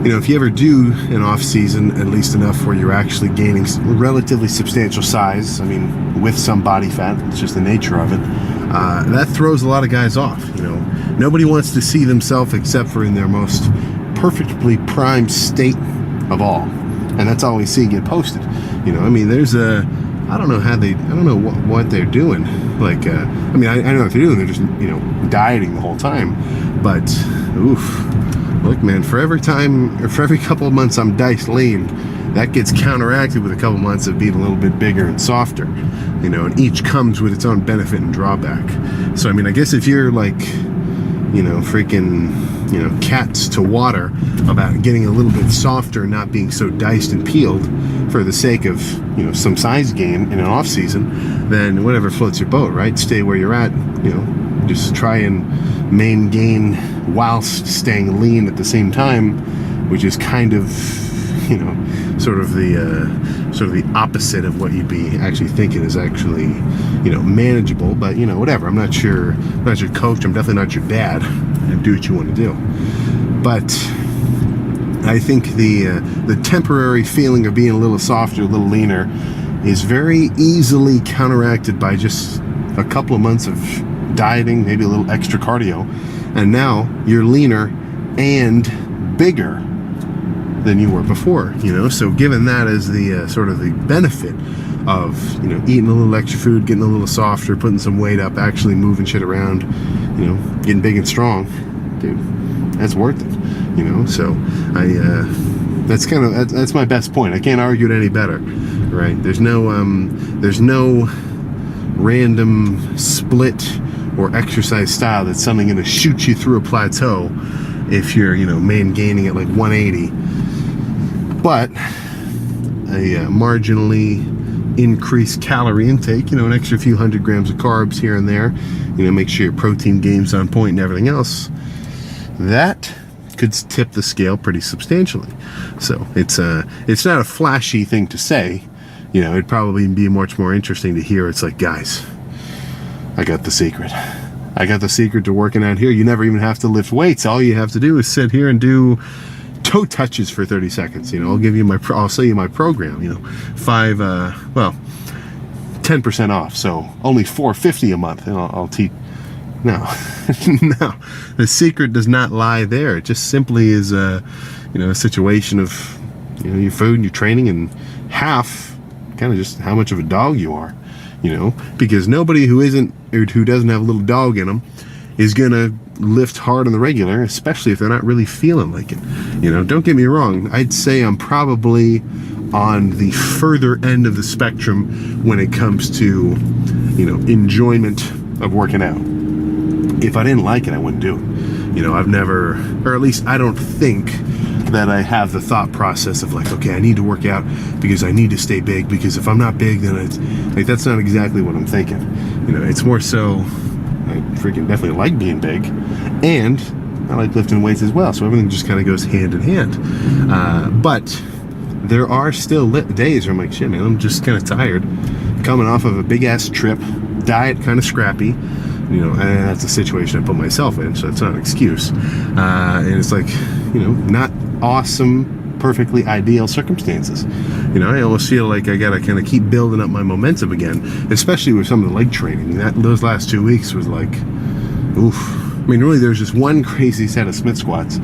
if you ever do an off season, at least enough where you're actually gaining relatively substantial size, I mean, with some body fat, it's just the nature of it, that throws a lot of guys off. Nobody wants to see themselves except for in their most perfectly primed state of all, and that's all we see get posted. I mean, there's I don't know what they're doing. Like, I know what they're doing. They're just, dieting the whole time. But, look, man, for every couple of months I'm diced lean, that gets counteracted with a couple months of being a little bit bigger and softer. And each comes with its own benefit and drawback. So, I mean, I guess if you're like, cats to water about getting a little bit softer, not being so diced and peeled for the sake of, some size gain in an off season, then whatever floats your boat, right? Stay where you're at, just try and main gain whilst staying lean at the same time, which is kind of, sort of the opposite of what you'd be actually thinking is actually, manageable. But whatever. I'm not your coach. I'm definitely not your dad. And do what you want to do. But I think the temporary feeling of being a little softer, a little leaner, is very easily counteracted by just a couple of months of dieting, maybe a little extra cardio, and now you're leaner and bigger than you were before. So given that as the sort of the benefit of eating a little extra food, getting a little softer, putting some weight up, actually moving shit around, getting big and strong, dude, that's worth it. So that's my best point. I can't argue it any better, right? There's no random split or exercise style that's suddenly going to shoot you through a plateau if you're main gaining at like 180. But a marginally increased calorie intake, an extra few 100 grams of carbs here and there, make sure your protein game's on point and everything else, that could tip the scale pretty substantially. So it's not a flashy thing to say. It'd probably be much more interesting to hear. It's like, guys, I got the secret. I got the secret to working out here. You never even have to lift weights. All you have to do is sit here and do toe touches for 30 seconds. I'll show you my program. 10% off. So only $450 a month, and I'll teach. No, no. The secret does not lie there. It just simply is a situation of your food and your training, and half kind of just how much of a dog you are. Because nobody who doesn't have a little dog in them is gonna lift hard on the regular, especially if they're not really feeling like it. Don't get me wrong. I'd say I'm probably on the further end of the spectrum when it comes to enjoyment of working out. If I didn't like it, I wouldn't do it. I've never, or at least I don't think that I have the thought process of like, okay, I need to work out because I need to stay big, because if I'm not big, then it's like, that's not exactly what I'm thinking. It's more so I freaking definitely like being big, and I like lifting weights as well, so everything just kind of goes hand in hand. But there are still days where I'm like, shit, man, I'm just kind of tired, coming off of a big ass trip, diet kind of scrappy, and that's a situation I put myself in, so it's not an excuse. And it's like, not awesome, perfectly ideal circumstances. I almost feel like I gotta kind of keep building up my momentum again, especially with some of the leg training. Those last 2 weeks was like, oof. Really, there's just one crazy set of Smith squats